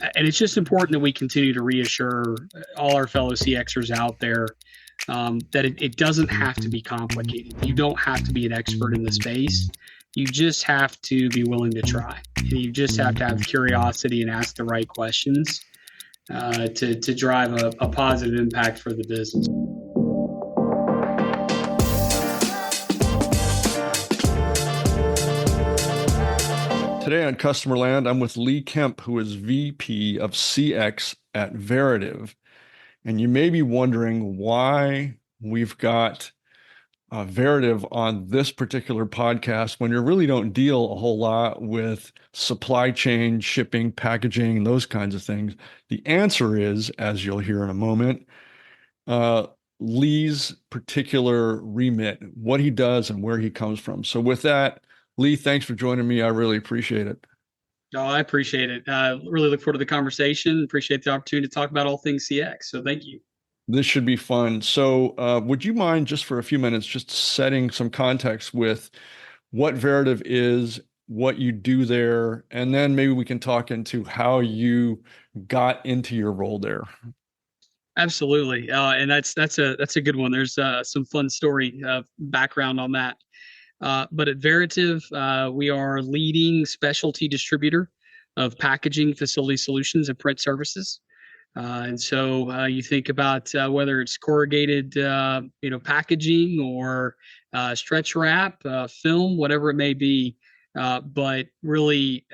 And it's just important that we continue to reassure all our fellow CXers out there that it doesn't have to be complicated. You don't have to be an expert in the space. You just have to be willing to try. And you just have to have curiosity and ask the right questions to drive a positive impact for the business. Today on Customer Land, I'm with Lee Kemp, who is VP of CX at Veritiv. And you may be wondering why we've got Veritiv on this particular podcast when you really don't deal a whole lot with supply chain, shipping, packaging, and those kinds of things. The answer is, as you'll hear in a moment, Lee's particular remit, what he does and where he comes from. So with that, Lee, thanks for joining me. I really appreciate it. Oh, I appreciate it. Really look forward to the conversation. Appreciate the opportunity to talk about all things CX. So thank you. This should be fun. So would you mind just for a few minutes, just setting some context with what Veritiv is, what you do there, and then maybe we can talk into how you got into your role there. Absolutely. And that's a good one. There's some fun story background on that. But at Veritiv, we are leading specialty distributor of packaging, facility solutions, and print services. And so you think about whether it's corrugated, packaging or stretch wrap, film, whatever it may be. But really,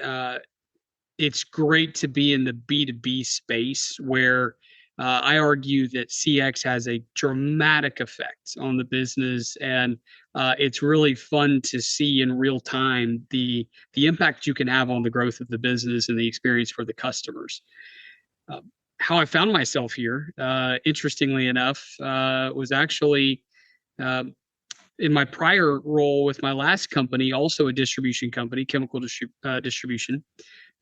it's great to be in the B2B space where I argue that CX has a dramatic effect on the business, and it's really fun to see in real time the impact you can have on the growth of the business and the experience for the customers. How I found myself here, interestingly enough, was actually in my prior role with my last company, also a distribution company, chemical distribution.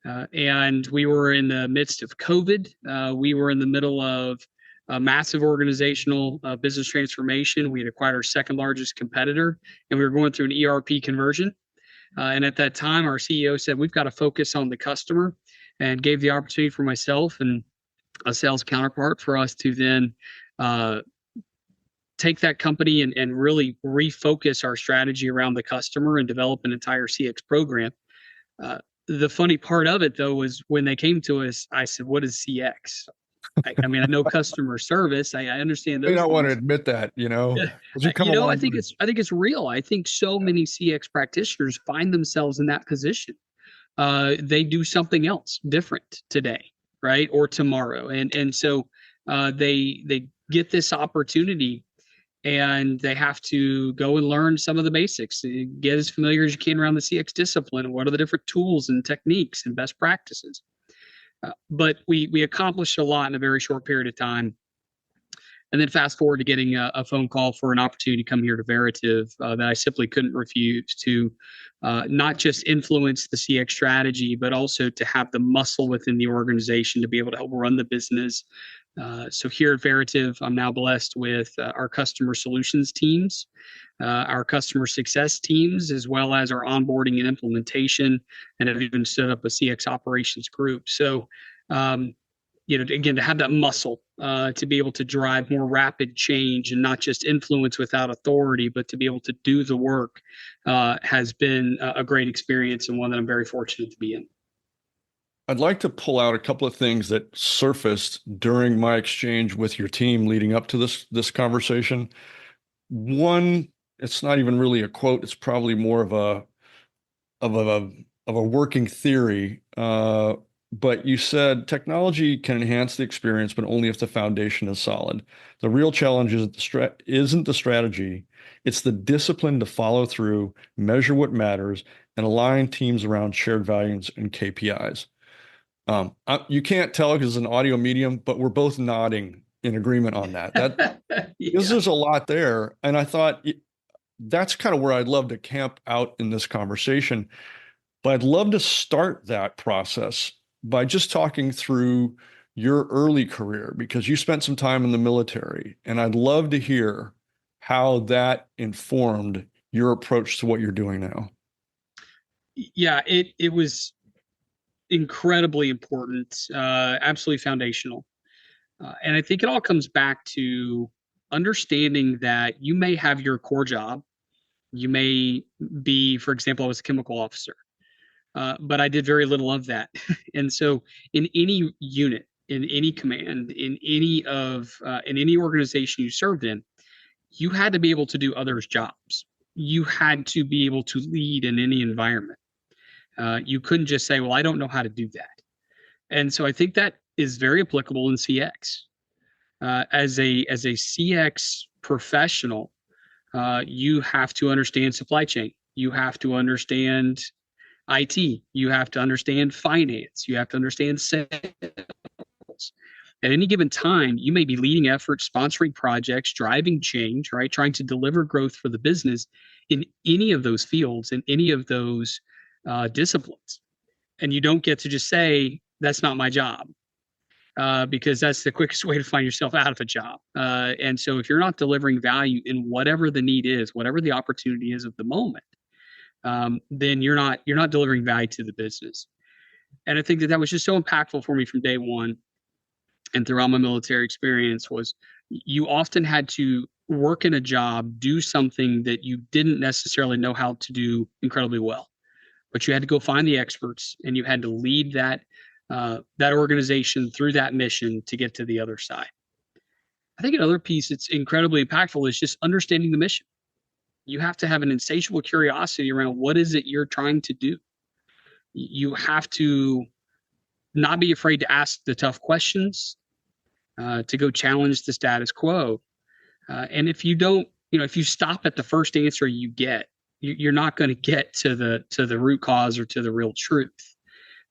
And we were in the midst of COVID. We were in the middle of a massive organizational business transformation. We had acquired our second largest competitor, and we were going through an ERP conversion. And at that time, our CEO said, we've got to focus on the customer, and gave the opportunity for myself and a sales counterpart for us to then take that company and really refocus our strategy around the customer and develop an entire CX program. The funny part of it, though, was when they came to us, I said, what is CX? I mean, I know customer service. I understand those. You don't want to admit that, because you come along. I think it's real. I think so many CX practitioners find themselves in that position. They do something else different today, right, or tomorrow, and so they get this opportunity, and they have to go and learn some of the basics, get as familiar as you can around the CX discipline, and what are the different tools and techniques and best practices. But we accomplished a lot in a very short period of time. And then fast forward to getting a phone call for an opportunity to come here to Veritiv that I simply couldn't refuse to not just influence the CX strategy, but also to have the muscle within the organization to be able to help run the business. So here at Veritiv, I'm now blessed with our customer solutions teams, our customer success teams, as well as our onboarding and implementation, and have even set up a CX operations group. So, again, to have that muscle, to be able to drive more rapid change and not just influence without authority, but to be able to do the work has been a great experience and one that I'm very fortunate to be in. I'd like to pull out a couple of things that surfaced during my exchange with your team leading up to this conversation. One, it's not even really a quote; it's probably more of a working theory. But you said technology can enhance the experience, but only if the foundation is solid. The real challenge isn't the strategy; it's the discipline to follow through, measure what matters, and align teams around shared values and KPIs. You can't tell because it's an audio medium, but we're both nodding in agreement on that. Because there's a lot there. And I thought that's kind of where I'd love to camp out in this conversation. But I'd love to start that process by just talking through your early career, because you spent some time in the military. And I'd love to hear how that informed your approach to what you're doing now. Yeah, it was incredibly important, absolutely foundational. And I think it all comes back to understanding that you may have your core job. You may be, for example, I was a chemical officer, but I did very little of that. And so, in any unit, in any command, in any organization you served in, you had to be able to do others' jobs. You had to be able to lead in any environment. You couldn't just say, "Well, I don't know how to do that." And so, I think that is very applicable in CX. As a CX professional, you have to understand supply chain. You have to understand IT. You have to understand finance. You have to understand sales. At any given time, you may be leading efforts, sponsoring projects, driving change, right? Trying to deliver growth for the business in any of those fields, in any of those disciplines. And you don't get to just say, that's not my job, because that's the quickest way to find yourself out of a job. And so if you're not delivering value in whatever the need is, whatever the opportunity is of the moment, then you're not delivering value to the business. And I think that that was just so impactful for me from day one and throughout my military experience was you often had to work in a job, do something that you didn't necessarily know how to do incredibly well, but you had to go find the experts and you had to lead that organization through that mission to get to the other side. I think another piece that's incredibly impactful is just understanding the mission. You have to have an insatiable curiosity around what is it you're trying to do. You have to not be afraid to ask the tough questions, to go challenge the status quo. And if you don't, if you stop at the first answer you get, you're not going to get to the root cause or to the real truth.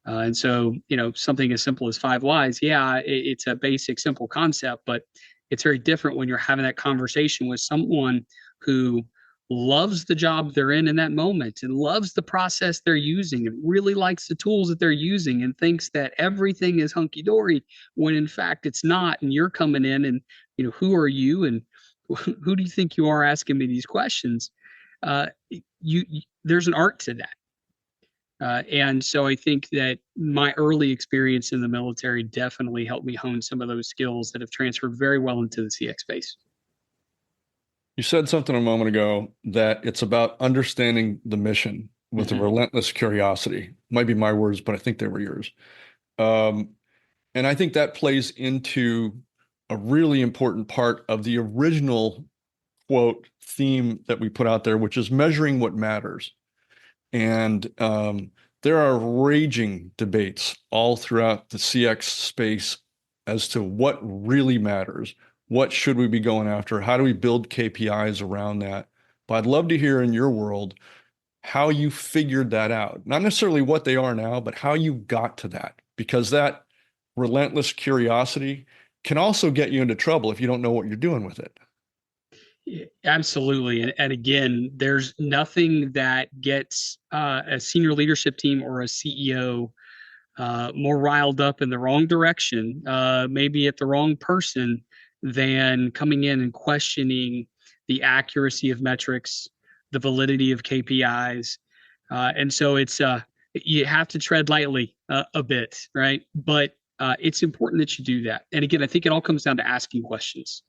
And so, something as simple as five whys, yeah, it's a basic, simple concept, but it's very different when you're having that conversation with someone who loves the job they're in that moment and loves the process they're using and really likes the tools that they're using and thinks that everything is hunky dory when in fact it's not. And you're coming in and, who are you and who do you think you are asking me these questions? Uh, there's an art to that. And so I think that my early experience in the military definitely helped me hone some of those skills that have transferred very well into the CX space. You said something a moment ago that it's about understanding the mission with a relentless curiosity. Might be my words, but I think they were yours. And I think that plays into a really important part of the original quote theme that we put out there, which is measuring what matters. And there are raging debates all throughout the CX space as to what really matters. What should we be going after? How do we build KPIs around that? But I'd love to hear in your world how you figured that out. Not necessarily what they are now, but how you got to that. Because that relentless curiosity can also get you into trouble if you don't know what you're doing with it. Absolutely. And again, there's nothing that gets a senior leadership team or a CEO more riled up in the wrong direction, maybe at the wrong person, than coming in and questioning the accuracy of metrics, the validity of KPIs. And so you have to tread lightly a bit, right? But it's important that you do that. And again, I think it all comes down to asking questions.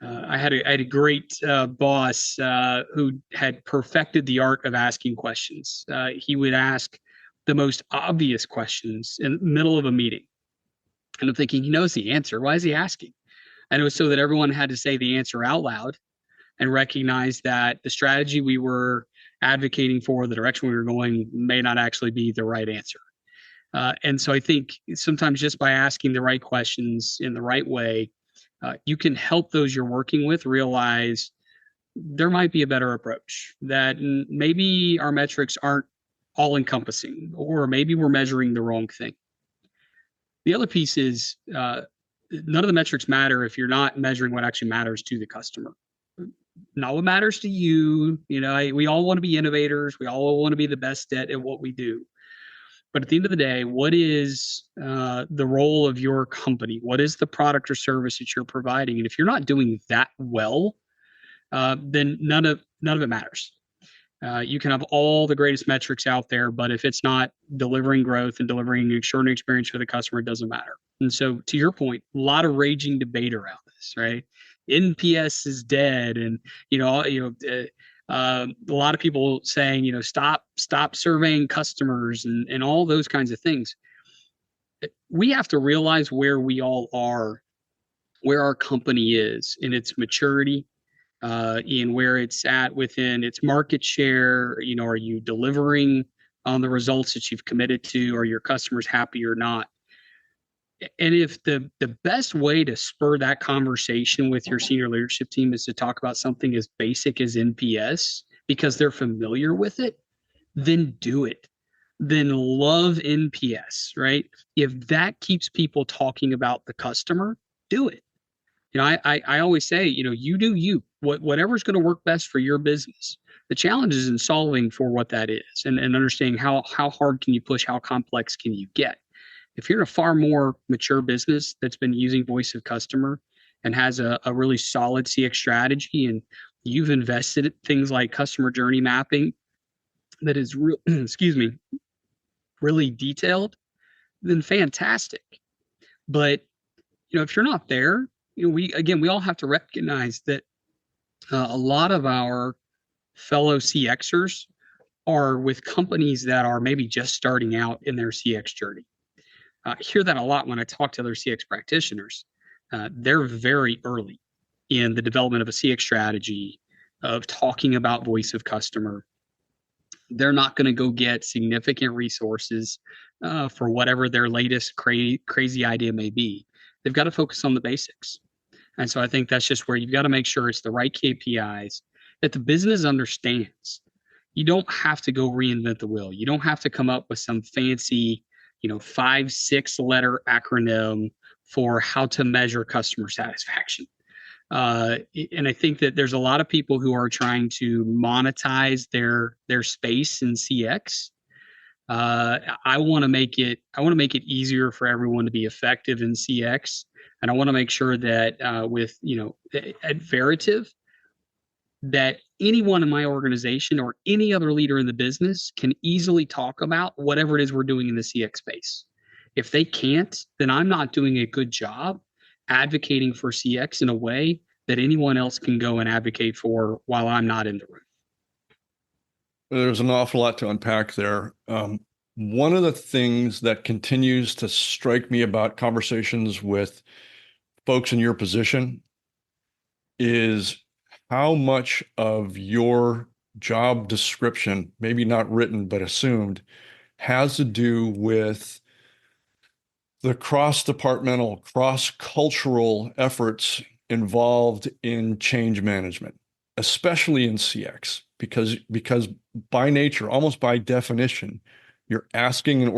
I had a great boss who had perfected the art of asking questions. He would ask the most obvious questions in the middle of a meeting. And I'm thinking, he knows the answer. Why is he asking? And it was so that everyone had to say the answer out loud and recognize that the strategy we were advocating for, the direction we were going, may not actually be the right answer. And so I think sometimes just by asking the right questions in the right way, you can help those you're working with realize there might be a better approach, that maybe our metrics aren't all encompassing, or maybe we're measuring the wrong thing. The other piece is none of the metrics matter if you're not measuring what actually matters to the customer. Not what matters to you. We all want to be innovators. We all want to be the best at what we do. But at the end of the day, what is the role of your company? What is the product or service that you're providing? And if you're not doing that well, then none of it matters. You can have all the greatest metrics out there, but if it's not delivering growth and delivering an extraordinary experience for the customer, it doesn't matter. And so, to your point, a lot of raging debate around this, right? NPS is dead, and a lot of people saying, stop surveying customers and all those kinds of things. We have to realize where we all are, where our company is in its maturity, in where it's at within its market share. Are you delivering on the results that you've committed to? Are your customers happy or not? And if the best way to spur that conversation with your senior leadership team is to talk about something as basic as NPS because they're familiar with it, then do it. Then love NPS, right? If that keeps people talking about the customer, do it. I always say, you do you. Whatever's going to work best for your business. The challenge is in solving for what that is and understanding how hard can you push, how complex can you get. If you're a far more mature business that's been using voice of customer and has a really solid CX strategy, and you've invested in things like customer journey mapping that is real, excuse me, really detailed, then fantastic. But if you're not there, we all have to recognize that a lot of our fellow CXers are with companies that are maybe just starting out in their CX journey. I hear that a lot when I talk to other CX practitioners. They're very early in the development of a CX strategy, of talking about voice of customer. They're not going to go get significant resources for whatever their latest crazy idea may be. They've got to focus on the basics. And so I think that's just where you've got to make sure it's the right KPIs that the business understands. You don't have to go reinvent the wheel. You don't have to come up with some fancy, 5, 6 letter acronym for how to measure customer satisfaction. And I think that there's a lot of people who are trying to monetize their space in CX. I want to make it easier for everyone to be effective in CX, and I want to make sure that at Veritiv, that anyone in my organization or any other leader in the business can easily talk about whatever it is we're doing in the CX space. If they can't, then I'm not doing a good job advocating for CX in a way that anyone else can go and advocate for while I'm not in the room. There's an awful lot to unpack there. One of the things that continues to strike me about conversations with folks in your position is how much of your job description, maybe not written, but assumed, has to do with the cross-departmental, cross-cultural efforts involved in change management, especially in CX, because by nature, almost by definition, you're asking an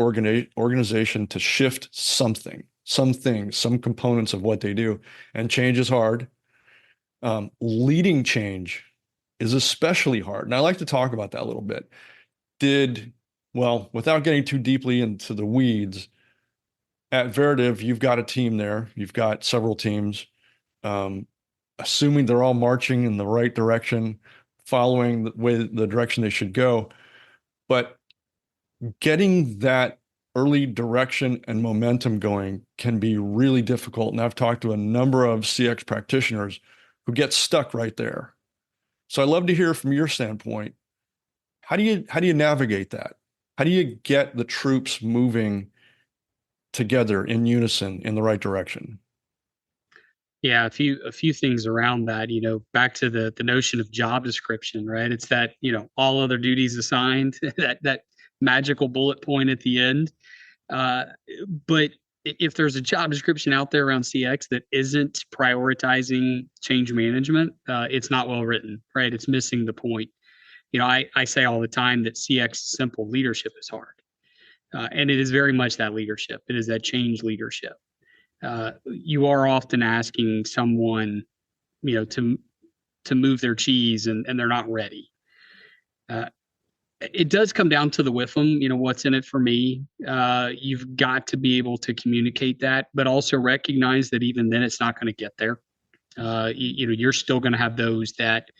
organization to shift something, some things, some components of what they do, and change is hard. Leading change is especially hard. And I like to talk about that a little bit. Without getting too deeply into the weeds, at Veritiv, you've got a team there. You've got several teams. Assuming they're all marching in the right direction, following the direction they should go. But getting that early direction and momentum going can be really difficult. And I've talked to a number of CX practitioners who get stuck right there. So I'd love to hear from your standpoint. How do you navigate that? How do you get the troops moving together in unison in the right direction? Yeah, a few things around that, back to the notion of job description, right? It's that, all other duties assigned, that magical bullet point at the end. But if there's a job description out there around CX that isn't prioritizing change management, it's not well written, right? It's missing the point. I say all the time that CX is simple, leadership is hard. And it is very much that leadership. It is that change leadership. You are often asking someone, to move their cheese and they're not ready. It does come down to the WIFM, what's in it for me. You've got to be able to communicate that, but also recognize that even then it's not going to get there. You're still going to have those that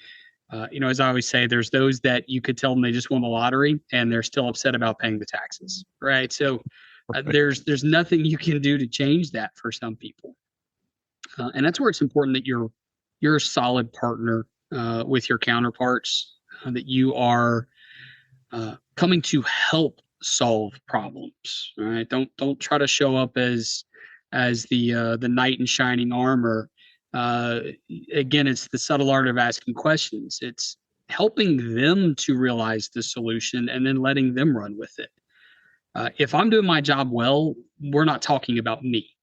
As I always say, there's those that you could tell them they just won the lottery and they're still upset about paying the taxes, right? So there's nothing you can do to change that for some people, and that's where it's important that you're a solid partner with your counterparts, that you are coming to help solve problems. Right? Don't try to show up as the knight in shining armor. Uh, Again, it's the subtle art of asking questions. It's helping them to realize the solution and then letting them run with it. If I'm doing my job well, we're not talking about me.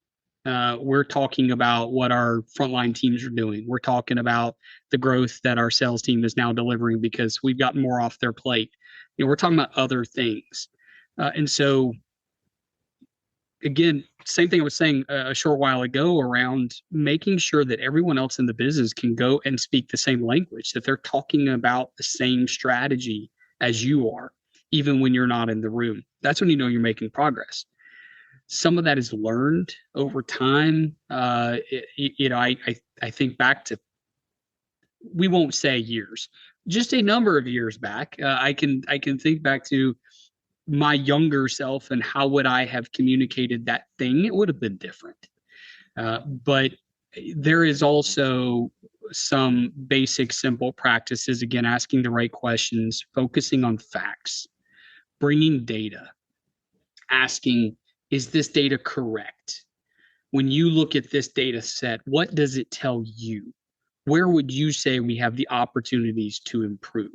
We're talking about what our frontline teams are doing. We're talking about the growth that our sales team is now delivering because we've gotten more off their plate. We're talking about other things. And so, again, same thing I was saying a short while ago around making sure that everyone else in the business can go and speak the same language, that they're talking about the same strategy as you are, even when you're not in the room. That's when you know you're making progress. Some of that is learned over time. I think back to, we won't say years, just a number of years back. I can think back to my younger self and how would I have communicated that thing. It would have been different. But there is also some basic, simple practices. Again, asking the right questions, focusing on facts, bringing data, asking, is this data correct? When you look at this data set, what does it tell you? Where would you say we have the opportunities to improve?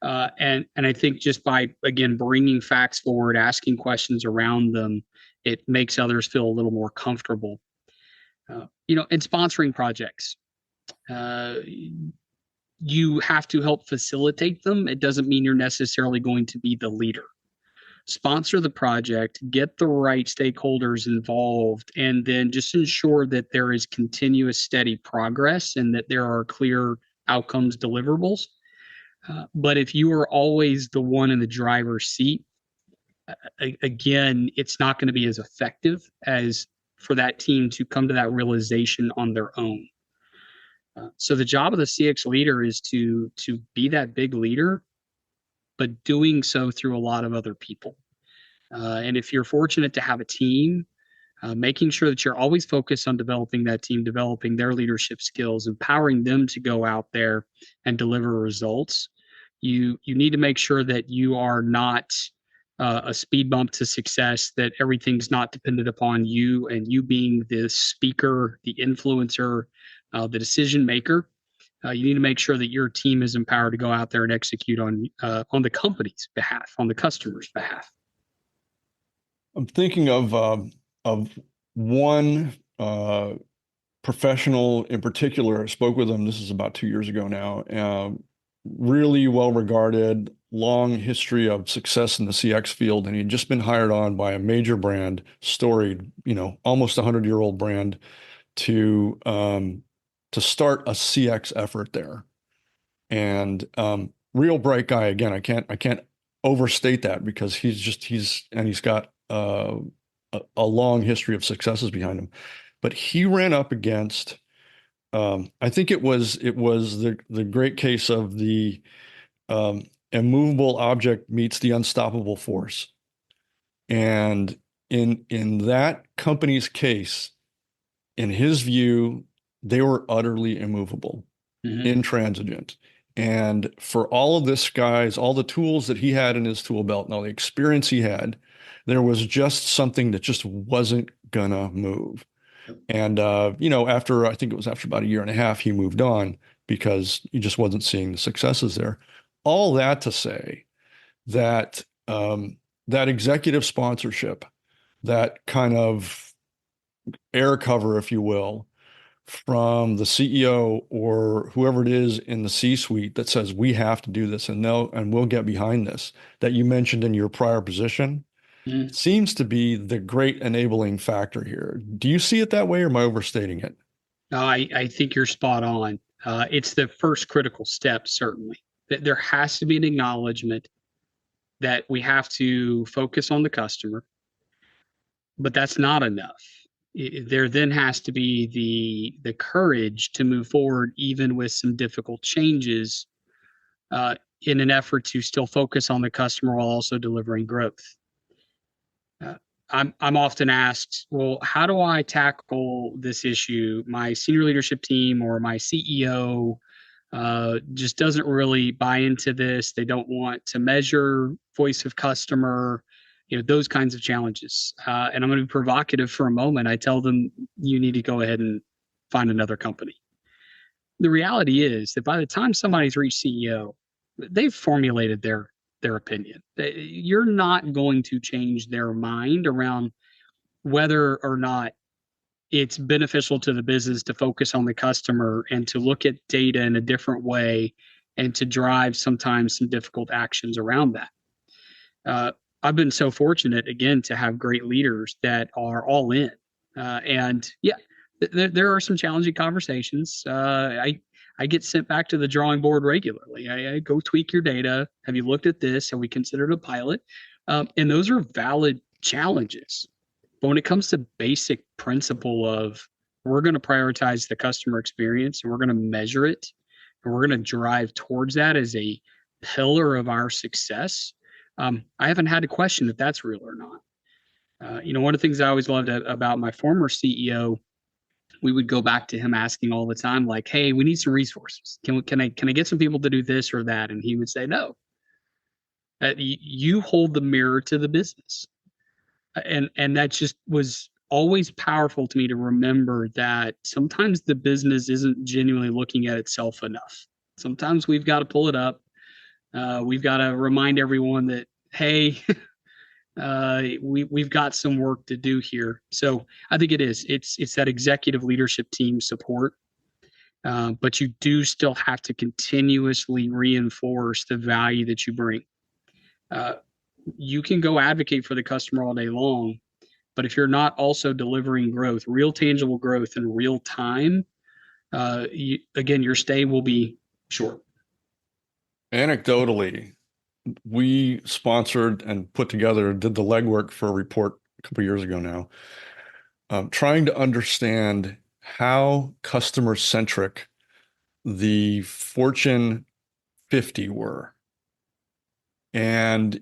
And I think just by, again, bringing facts forward, asking questions around them, it makes others feel a little more comfortable. And sponsoring projects, uh, you have to help facilitate them. It doesn't mean you're necessarily going to be the leader. Sponsor the project, get the right stakeholders involved, and then just ensure that there is continuous, steady progress and that there are clear outcomes deliverables. But if you are always the one in the driver's seat, again, it's not going to be as effective as for that team to come to that realization on their own. So the job of the CX leader is to be that big leader, but doing so through a lot of other people. And if you're fortunate to have a team, making sure that you're always focused on developing that team, developing their leadership skills, empowering them to go out there and deliver results. You need to make sure that you are not a speed bump to success, that everything's not dependent upon you and you being the speaker, the influencer, the decision maker. You need to make sure that your team is empowered to go out there and execute on the company's behalf, on the customer's behalf. I'm thinking of one professional in particular. I spoke with him. This is about 2 years ago now. Really well regarded, long history of success in the CX field, and he'd just been hired on by a major brand, storied, almost 100-year-old brand, to start a CX effort there. And real bright guy. Again, I can't overstate that because he's got a long history of successes behind him. But he ran up against, I think it was the great case of the immovable object meets the unstoppable force. And in that company's case, in his view, they were utterly immovable, intransigent. And for all of this guy's, all the tools that he had in his tool belt and all the experience he had, there was just something that just wasn't gonna move. And I think it was after about a year and a half, he moved on because he just wasn't seeing the successes there. All that to say that that executive sponsorship, that kind of air cover, if you will, from the CEO or whoever it is in the C-suite that says we have to do this and we'll get behind this, that you mentioned in your prior position, seems to be the great enabling factor here. Do you see it that way, or am I overstating it? No, I think you're spot on. It's the first critical step, certainly. That there has to be an acknowledgement that we have to focus on the customer, but that's not enough. There then has to be the courage to move forward, even with some difficult changes, in an effort to still focus on the customer while also delivering growth. Uh, I'm often asked, well, how do I tackle this issue? My senior leadership team or my CEO just doesn't really buy into this. They don't want to measure voice of customer, those kinds of challenges. And I'm going to be provocative for a moment. I tell them, you need to go ahead and find another company. The reality is that by the time somebody's reached CEO, they've formulated their opinion. You're not going to change their mind around whether or not it's beneficial to the business to focus on the customer and to look at data in a different way and to drive sometimes some difficult actions around that. I've been so fortunate, again, to have great leaders that are all in. And yeah, there are some challenging conversations. I get sent back to the drawing board regularly. I go tweak your data. Have you looked at this? Have we considered a pilot? And those are valid challenges. But when it comes to basic principle of we're going to prioritize the customer experience and we're going to measure it and we're going to drive towards that as a pillar of our success, I haven't had to question if that's real or not. One of the things I always loved about my former CEO, we would go back to him asking all the time, like, "Hey, we need some resources. Can I get some people to do this or that?" And he would say, "No, you hold the mirror to the business." And that just was always powerful to me to remember that sometimes the business isn't genuinely looking at itself enough. Sometimes we've got to pull it up. We've got to remind everyone that, hey, we've got some work to do here. So I think it's that executive leadership team support, but you do still have to continuously reinforce the value that you bring. You can go advocate for the customer all day long, but if you're not also delivering growth, real tangible growth in real time, again, your stay will be short. Anecdotally, we sponsored and did the legwork for a report a couple of years ago now, trying to understand how customer-centric the Fortune 50 were. And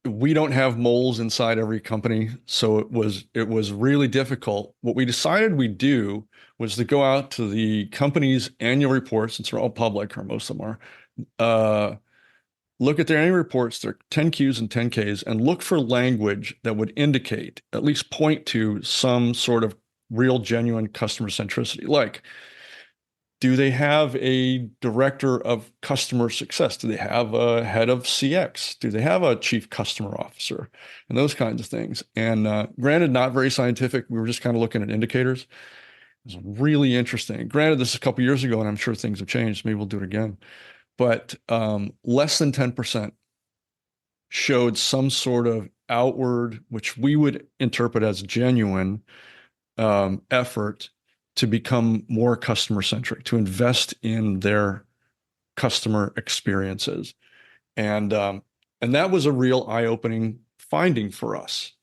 we don't have moles inside every company, so it was really difficult. What we decided we'd do was to go out to the company's annual reports, since they're all public, or most of them are, look at their annual reports, their 10Qs and 10Ks, and look for language that would indicate, at least point to some sort of real, genuine customer centricity. Like, do they have a director of customer success? Do they have a head of CX? Do they have a chief customer officer? And those kinds of things. And granted, not very scientific. We were just kind of looking at indicators. It was really interesting. Granted, this is a couple years ago, and I'm sure things have changed. Maybe we'll do it again. But less than 10% showed some sort of outward, which we would interpret as genuine effort to become more customer centric, to invest in their customer experiences. And that was a real eye-opening finding for us.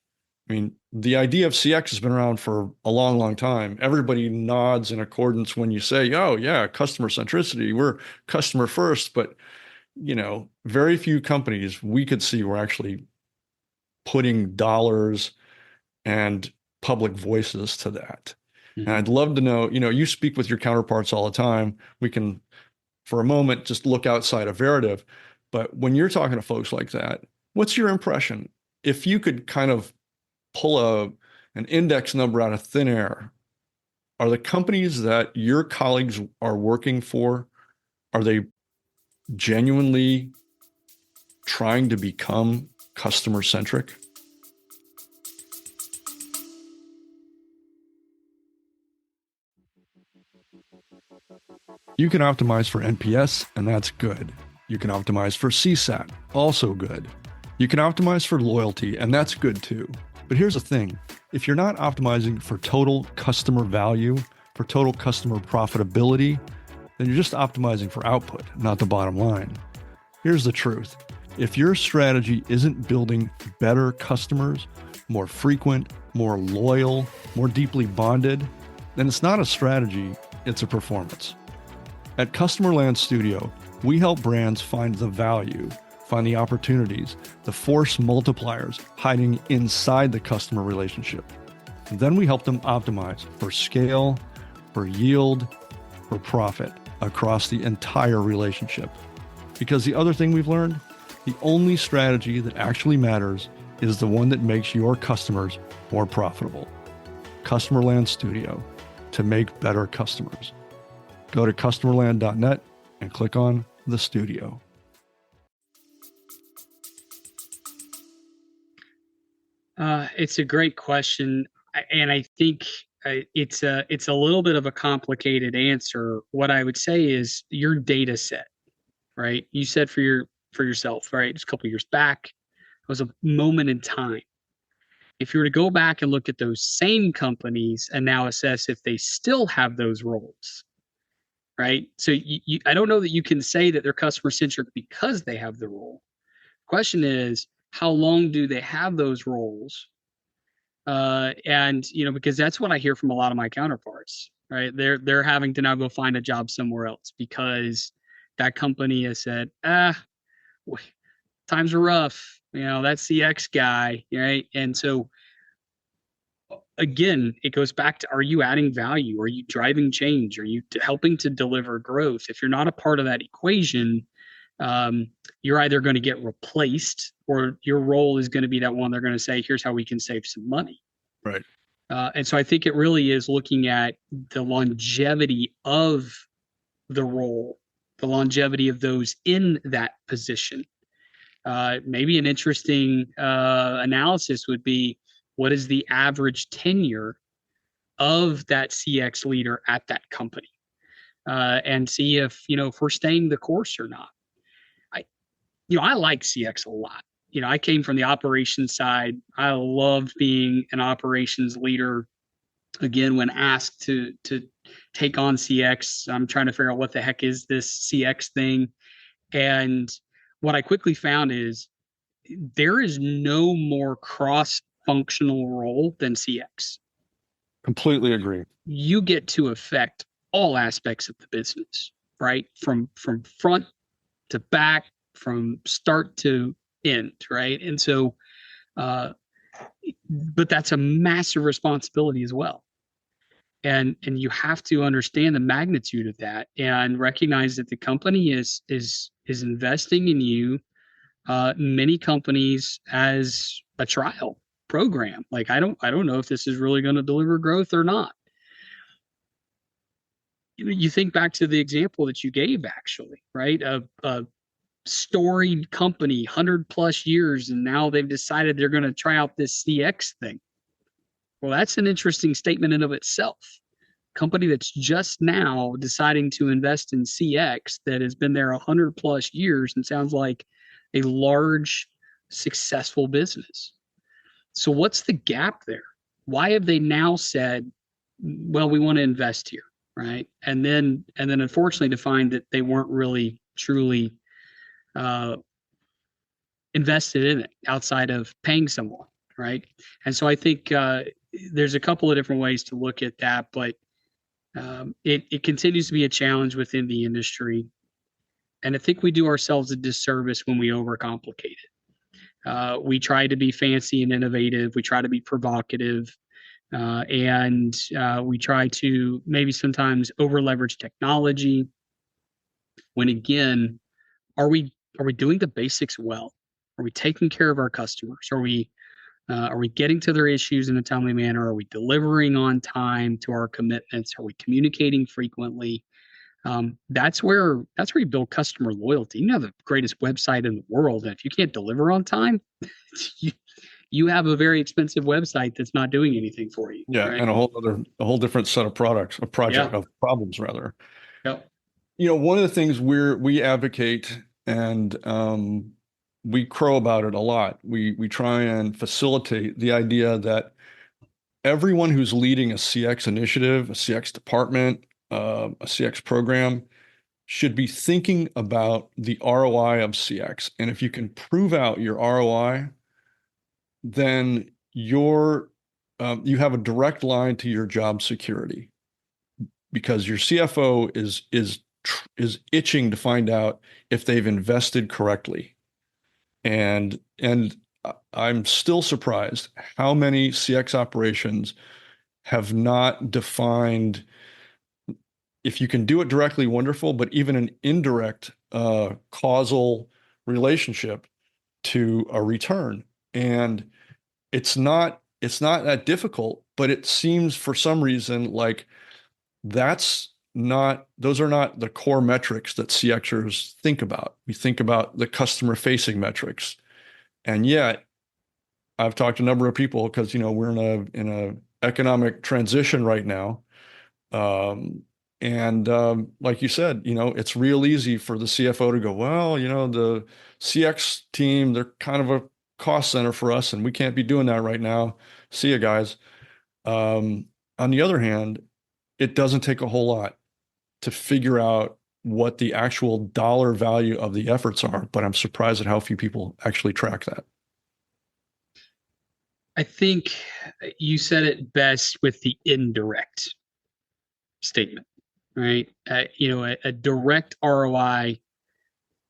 I mean, the idea of CX has been around for a long, long time. Everybody nods in accordance when you say, oh yeah, customer centricity, we're customer first, but very few companies we could see were actually putting dollars and public voices to that. And I'd love to know, you speak with your counterparts all the time. We can, for a moment, just look outside of Veritiv. But when you're talking to folks like that, what's your impression? If you could kind of pull an index number out of thin air, are the companies that your colleagues are working for, are they genuinely trying to become customer centric? You can optimize for NPS, and that's good. You can optimize for CSAT, also good. You can optimize for loyalty, and that's good too. But here's the thing. If you're not optimizing for total customer value, for total customer profitability, then you're just optimizing for output, not the bottom line. Here's the truth. If your strategy isn't building better customers, more frequent, more loyal, more deeply bonded, then it's not a strategy, it's a performance. At Customer Land Studio, We help brands find the value, find the opportunities, the force multipliers hiding inside the customer relationship. Then we help them optimize for scale, for yield, for profit across the entire relationship. Because the other thing we've learned, the only strategy that actually matters is the one that makes your customers more profitable. Customerland Studio, to make better customers. Go to customerland.net and click on the studio. It's a great question, and I think it's a little bit of a complicated answer. What I would say is your data set, right? You said for yourself, right? Just a couple of years back, it was a moment in time. If you were to go back and look at those same companies and now assess if they still have those roles, right? So I don't know that you can say that they're customer centric because they have the role. Question is, how long do they have those roles? And because that's what I hear from a lot of my counterparts, right? They're having to now go find a job somewhere else because that company has said, times are rough. That CX guy, right? And so again, it goes back to, are you adding value? Are you driving change? Are you helping to deliver growth? If you're not a part of that equation, you're either going to get replaced or your role is going to be that one they're going to say, here's how we can save some money. Right. And so I think it really is looking at the longevity of the role, the longevity of those in that position. Maybe an interesting analysis would be, what is the average tenure of that CX leader at that company, and see if we're staying the course or not. I like CX a lot. I came from the operations side. I loved being an operations leader. Again, when asked to take on CX, I'm trying to figure out what the heck is this CX thing. And what I quickly found is there is no more cross-functional role than CX. Completely agree. You get to affect all aspects of the business, right? From front to back, from start to end, right? And so, but that's a massive responsibility as well. And you have to understand the magnitude of that and recognize that the company is investing in you. Many companies as a trial program. Like I don't know if this is really going to deliver growth or not. You think back to the example that you gave, actually, right? A storied company, 100+ years, and now they've decided they're going to try out this CX thing. Well, that's an interesting statement in of itself. Company that's just now deciding to invest in CX that has been there 100+ years and sounds like a large, successful business. So what's the gap there? Why have they now said, well, we want to invest here, right? And then unfortunately to find that they weren't really truly invested in it outside of paying someone, right? And so I think there's a couple of different ways to look at that, but it continues to be a challenge within the industry. And I think we do ourselves a disservice when we overcomplicate it. We try to be fancy and innovative. We try to be provocative. And we try to maybe sometimes over leverage technology. When again, are we doing the basics well? Are we taking care of our customers? Are we getting to their issues in a timely manner? Are we delivering on time to our commitments? Are we communicating frequently? That's where you build customer loyalty. You have the greatest website in the world, and if you can't deliver on time, you have a very expensive website that's not doing anything for you. Yeah, right? and a whole different set of of problems rather. Yep. One of the things we advocate and we crow about it a lot. We try and facilitate the idea that everyone who's leading a CX initiative, a CX department, a CX program should be thinking about the ROI of CX. And if you can prove out your ROI, then you have a direct line to your job security because your CFO is is itching to find out if they've invested correctly. And I'm still surprised how many CX operations have not defined, if you can do it directly, wonderful, but even an indirect causal relationship to a return. And it's not that difficult, but it seems for some reason like those are not the core metrics that CXers think about. We think about the customer facing metrics. And yet I've talked to a number of people because, we're in a economic transition right now. And like you said, it's real easy for the CFO to go, well, the CX team, they're kind of a cost center for us, and we can't be doing that right now. See you guys. On the other hand, it doesn't take a whole lot to figure out what the actual dollar value of the efforts are, but I'm surprised at how few people actually track that. I think you said it best with the indirect statement, right? A direct ROI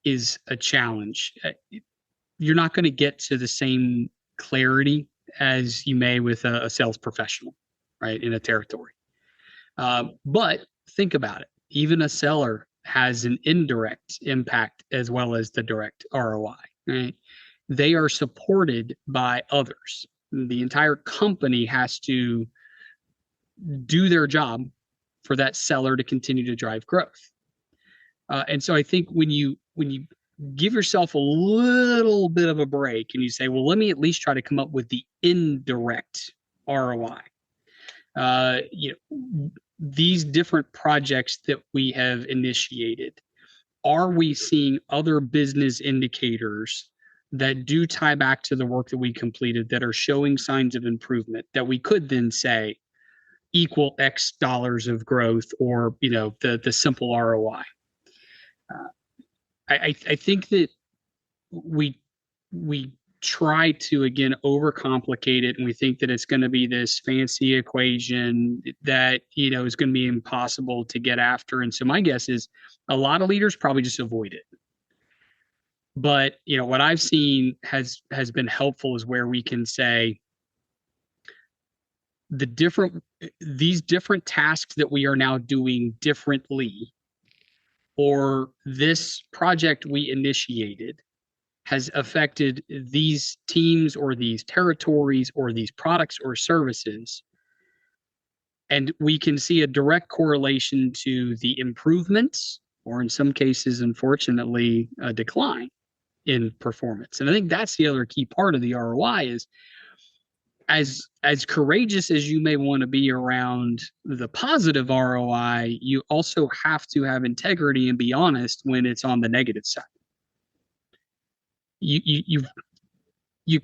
is a challenge. You're not going to get to the same clarity as you may with a sales professional, right, in a territory. But think about it. Even a seller has an indirect impact as well as the direct ROI, right? They are supported by others. The entire company has to do their job for that seller to continue to drive growth. And so I think when you give yourself a little bit of a break and you say, well, let me at least try to come up with the indirect ROI. These different projects that we have initiated, are we seeing other business indicators that do tie back to the work that we completed that are showing signs of improvement that we could then say equal X dollars of growth, or the simple ROI? I think that we try to again overcomplicate it, and we think that it's going to be this fancy equation that is going to be impossible to get after. And so my guess is a lot of leaders probably just avoid it. But what I've seen has been helpful is where we can say these different tasks that we are now doing differently, or this project we initiated has affected these teams or these territories or these products or services. And we can see a direct correlation to the improvements, or in some cases, unfortunately, a decline in performance. And I think that's the other key part of the ROI is as courageous as you may want to be around the positive ROI, you also have to have integrity and be honest when it's on the negative side. You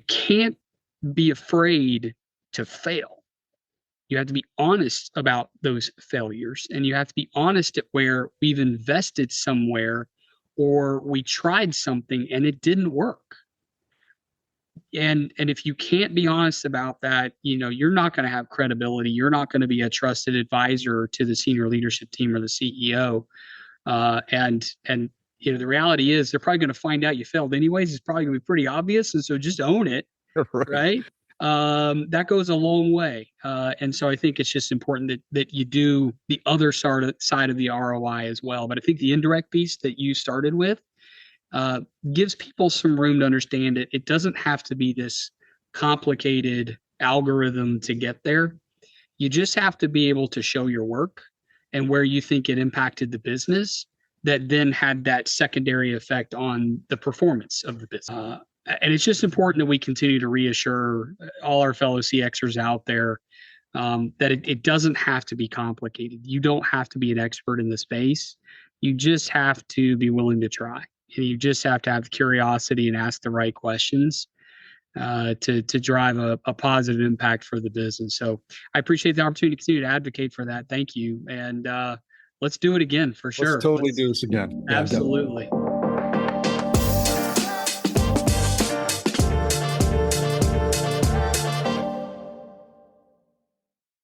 can't be afraid to fail. You have to be honest about those failures, and you have to be honest at where we've invested somewhere or we tried something and it didn't work. And if you can't be honest about that, you're not going to have credibility. You're not going to be a trusted advisor to the senior leadership team or the CEO. And the reality is they're probably going to find out you failed anyways. It's probably going to be pretty obvious. And so just own it. Right. That goes a long way. And so I think it's just important that you do the other side of the ROI as well. But I think the indirect piece that you started with gives people some room to understand it. It doesn't have to be this complicated algorithm to get there. You just have to be able to show your work and where you think it impacted the business that then had that secondary effect on the performance of the business. And it's just important that we continue to reassure all our fellow CXers out there that it doesn't have to be complicated. You don't have to be an expert in the space. You just have to be willing to try. And you just have to have curiosity and ask the right questions to drive a positive impact for the business. So I appreciate the opportunity to continue to advocate for that. Thank you. And let's do it again for sure. Let's totally do this again. Absolutely.